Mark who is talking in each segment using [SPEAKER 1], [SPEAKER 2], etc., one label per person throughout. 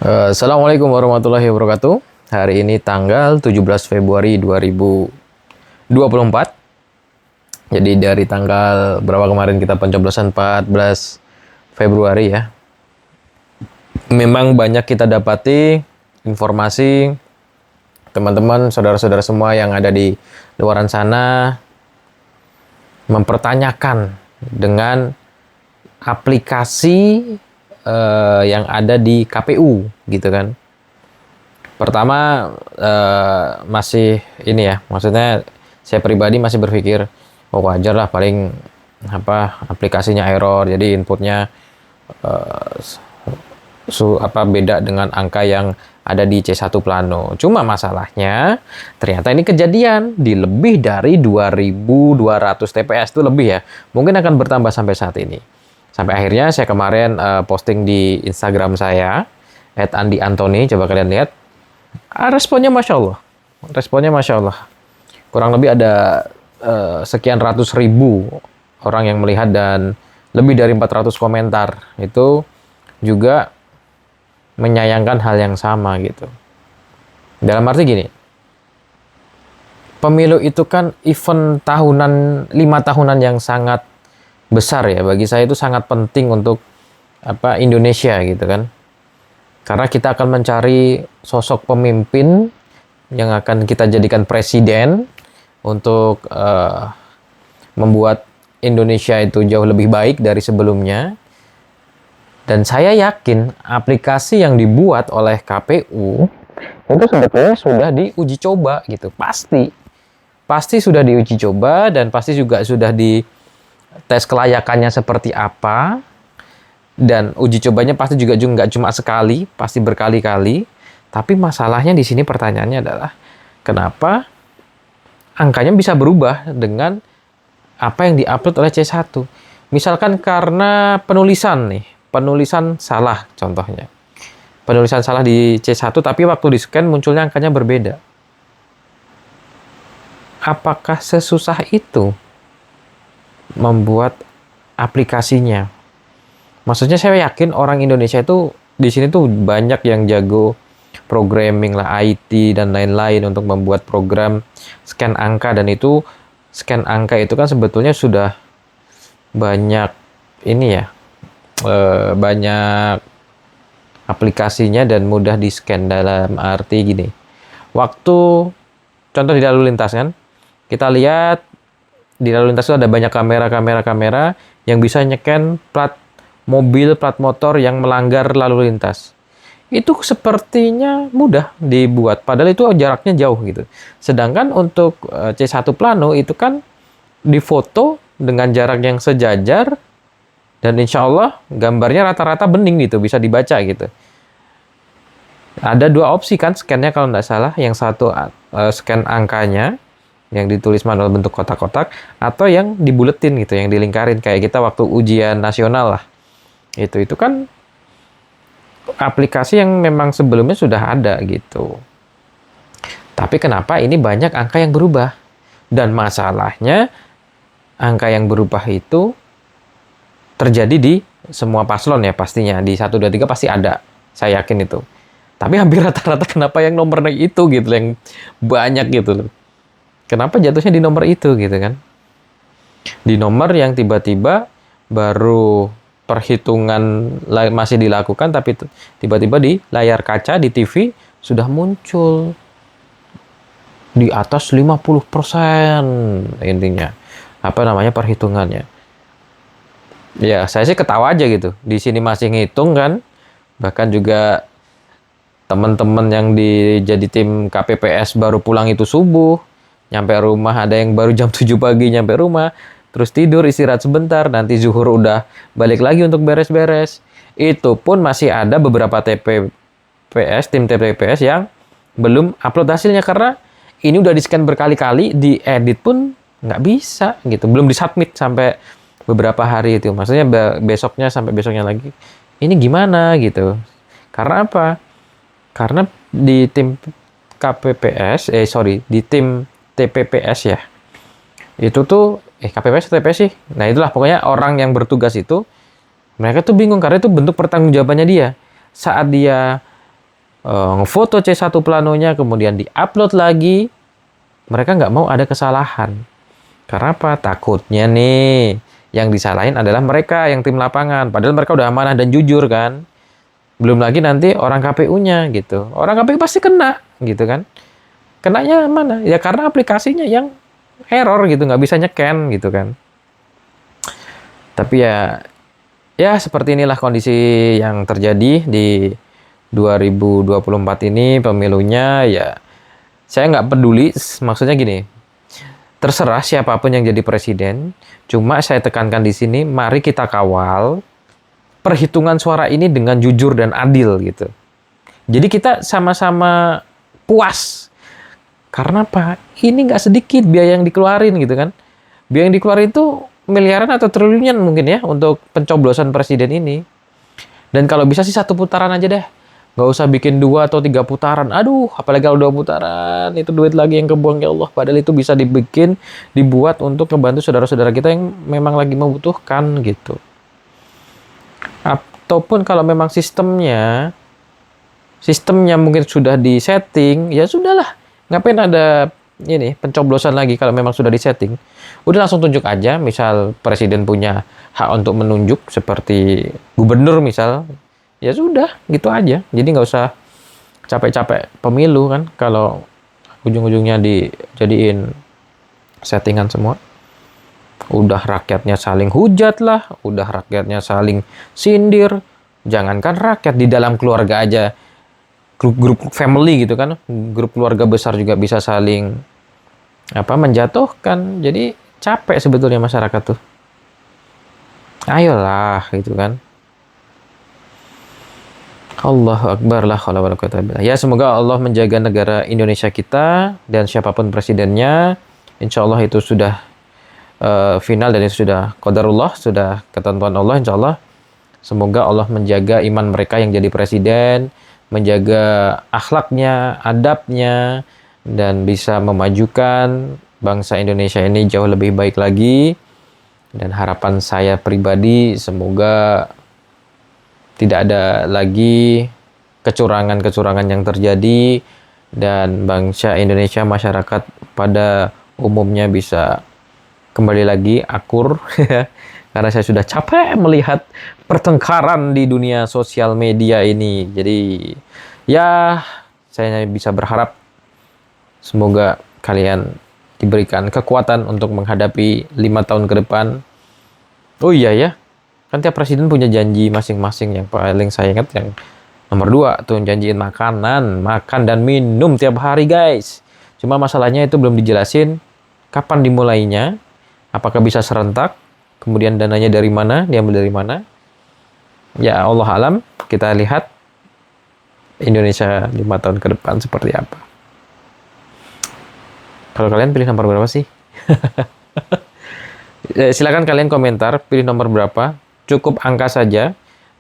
[SPEAKER 1] Assalamualaikum warahmatullahi wabarakatuh. Hari ini tanggal 17 Februari 2024. Jadi dari tanggal berapa kemarin kita pencoblosan 14 Februari ya. Memang banyak kita dapati informasi teman-teman, saudara-saudara semua yang ada di luaran sana mempertanyakan dengan aplikasi yang ada di KPU gitu kan. Pertama masih ini ya, maksudnya saya pribadi masih berpikir oh wajar lah, paling aplikasinya error, jadi inputnya beda dengan angka yang ada di C1 Plano. Cuma masalahnya ternyata ini kejadian di lebih dari 2.200 TPS, itu lebih ya. Mungkin akan bertambah sampai saat ini. Sampai akhirnya saya kemarin posting di Instagram saya @andiantoni, coba kalian lihat. Responnya Masya Allah. Responnya Masya Allah. Kurang lebih ada sekian ratus ribu orang yang melihat dan lebih dari 400 komentar. Itu juga menyayangkan hal yang sama gitu. Dalam arti gini, pemilu itu kan event tahunan, 5 tahunan yang sangat besar ya. Bagi saya itu sangat penting untuk Indonesia gitu kan. Karena kita akan mencari sosok pemimpin yang akan kita jadikan presiden untuk membuat Indonesia itu jauh lebih baik dari sebelumnya. Dan saya yakin aplikasi yang dibuat oleh KPU itu sebetulnya sudah diuji coba gitu. Pasti sudah diuji coba dan pasti juga sudah di tes kelayakannya seperti apa. Dan uji cobanya pasti juga nggak cuma sekali, pasti berkali-kali. Tapi masalahnya di sini pertanyaannya adalah kenapa angkanya bisa berubah dengan apa yang diupload oleh C1. Misalkan karena penulisan salah contohnya. Penulisan salah di C1 tapi waktu di scan munculnya angkanya berbeda. Apakah sesusah itu membuat aplikasinya? Maksudnya saya yakin orang Indonesia itu di sini tuh banyak yang jago programming lah, IT dan lain-lain untuk membuat program scan angka, dan itu scan angka itu kan sebetulnya sudah banyak ini ya, banyak aplikasinya dan mudah di scan. Dalam arti gini, waktu contoh di lalu lintas kan, kita lihat di lalu lintas itu ada banyak kamera yang bisa nyekan plat mobil, plat motor yang melanggar lalu lintas. Itu sepertinya mudah dibuat, padahal itu jaraknya jauh gitu. Sedangkan untuk C1 Plano itu kan difoto dengan jarak yang sejajar dan insya Allah gambarnya rata-rata bening gitu, bisa dibaca gitu. Ada dua opsi kan scan-nya kalau nggak salah, yang satu scan angkanya yang ditulis manual bentuk kotak-kotak, atau yang dibuletin gitu, yang dilingkarin kayak kita waktu ujian nasional lah. Itu kan aplikasi yang memang sebelumnya sudah ada gitu. Tapi kenapa ini banyak angka yang berubah? Dan masalahnya angka yang berubah itu terjadi di semua paslon ya pastinya. Di 1, 2, 3 pasti ada. Saya yakin itu. Tapi hampir rata-rata kenapa yang nomor itu gitu, yang banyak gitu loh. Kenapa jatuhnya di nomor itu gitu kan? Di nomor yang tiba-tiba baru perhitungan masih dilakukan, tapi tiba-tiba di layar kaca di TV sudah muncul di atas 50% intinya perhitungannya. Ya saya sih ketawa aja gitu, di sini masih ngitung kan. Bahkan juga teman-teman yang jadi tim KPPS baru pulang itu subuh, nyampe rumah ada yang baru jam 7 pagi nyampe rumah, terus tidur, istirahat sebentar, nanti zuhur udah balik lagi untuk beres-beres. Itu pun masih ada beberapa TPPS, tim TPPS yang belum upload hasilnya karena ini udah di-scan berkali-kali, diedit pun nggak bisa gitu. Belum disubmit sampai beberapa hari itu. Maksudnya besoknya sampai besoknya lagi. Ini gimana gitu. Karena apa? Karena di tim di tim TPPS ya. Itu tuh KPPS atau TPS sih? Nah itulah pokoknya orang yang bertugas itu, mereka tuh bingung karena itu bentuk pertanggungjawabannya dia. Saat dia ngefoto C1 planonya, kemudian diupload lagi. Mereka nggak mau ada kesalahan. Karena apa? Takutnya nih, yang disalahin adalah mereka yang tim lapangan. Padahal mereka udah amanah dan jujur kan. Belum lagi nanti orang KPU-nya gitu. Orang KPU pasti kena gitu kan. Kenanya mana? Ya karena aplikasinya yang error gitu, nggak bisa nyeken gitu kan. Tapi ya seperti inilah kondisi yang terjadi di 2024 ini pemilunya. Ya saya nggak peduli, maksudnya gini, terserah siapapun yang jadi presiden, cuma saya tekankan di sini, mari kita kawal perhitungan suara ini dengan jujur dan adil gitu. Jadi kita sama-sama puas. Karena apa? Ini nggak sedikit biaya yang dikeluarin gitu kan. Biaya yang dikeluarin itu miliaran atau triliunan mungkin ya untuk pencoblosan presiden ini. Dan kalau bisa sih 1 putaran aja deh. Nggak usah bikin 2 atau 3 putaran. Aduh, apalagi kalau 2 putaran, itu duit lagi yang kebuang ya Allah. Padahal itu bisa dibuat untuk membantu saudara-saudara kita yang memang lagi membutuhkan gitu. Ataupun kalau memang sistemnya mungkin sudah disetting, ya sudahlah. Ngapain ada ini pencoblosan lagi kalau memang sudah disetting? Udah langsung tunjuk aja, misal presiden punya hak untuk menunjuk seperti gubernur misal, ya sudah gitu aja. Jadi nggak usah capek-capek pemilu kan kalau ujung-ujungnya dijadiin settingan semua. Udah rakyatnya saling hujat lah, udah rakyatnya saling sindir. Jangankan rakyat, di dalam keluarga aja, grup family gitu kan, grup keluarga besar juga bisa saling menjatuhkan. Jadi capek sebetulnya masyarakat tuh. Ayolah gitu kan. Allahu Akbar, la haula wala quwwata illa billah. Ya semoga Allah menjaga negara Indonesia kita dan siapapun presidennya. Insya Allah itu sudah final dan itu sudah qadarullah, sudah ketentuan Allah insya Allah. Semoga Allah menjaga iman mereka yang jadi presiden, menjaga akhlaknya, adabnya, dan bisa memajukan bangsa Indonesia ini jauh lebih baik lagi. Dan harapan saya pribadi semoga tidak ada lagi kecurangan-kecurangan yang terjadi dan bangsa Indonesia, masyarakat pada umumnya bisa kembali lagi akur. Karena saya sudah capek melihat pertengkaran di dunia sosial media ini. Jadi ya saya bisa berharap semoga kalian diberikan kekuatan untuk menghadapi 5 tahun ke depan. Oh iya ya, kan tiap presiden punya janji masing-masing. Yang paling saya ingat yang nomor 2 tuh, janjiin makan dan minum tiap hari guys. Cuma masalahnya itu belum dijelasin kapan dimulainya, apakah bisa serentak, kemudian dananya dari mana, diambil dari mana. Ya Allah alam, kita lihat Indonesia 5 tahun ke depan seperti apa. Kalau kalian pilih nomor berapa sih? Silakan kalian komentar, pilih nomor berapa. Cukup angka saja,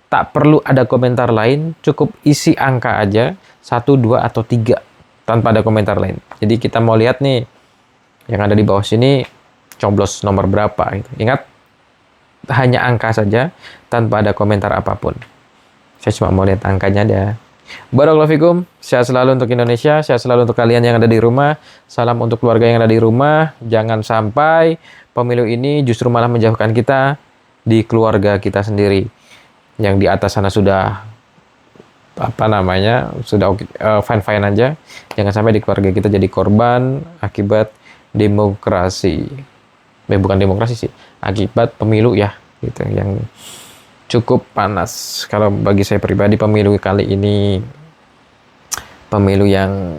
[SPEAKER 1] tak perlu ada komentar lain, cukup isi angka aja, 1, 2, atau 3, tanpa ada komentar lain. Jadi kita mau lihat nih, yang ada di bawah sini, coblos nomor berapa. Gitu. Ingat, hanya angka saja, tanpa ada komentar apapun. Saya cuma mau lihat angkanya aja. Barakallahu fikum, sehat selalu untuk Indonesia, sehat selalu untuk kalian yang ada di rumah, salam untuk keluarga yang ada di rumah. Jangan sampai pemilu ini justru malah menjauhkan kita di keluarga kita sendiri. Yang di atas sana sudah sudah fine-fine aja. Jangan sampai di keluarga kita jadi korban akibat demokrasi. Bukan demokrasi sih, akibat pemilu ya, gitu, yang cukup panas. Kalau bagi saya pribadi, pemilu kali ini pemilu yang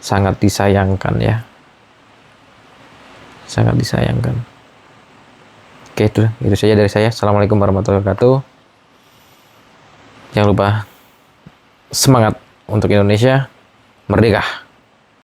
[SPEAKER 1] sangat disayangkan ya, sangat disayangkan. Oke, itu saja dari saya. Assalamualaikum warahmatullahi wabarakatuh. Jangan lupa semangat untuk Indonesia merdeka.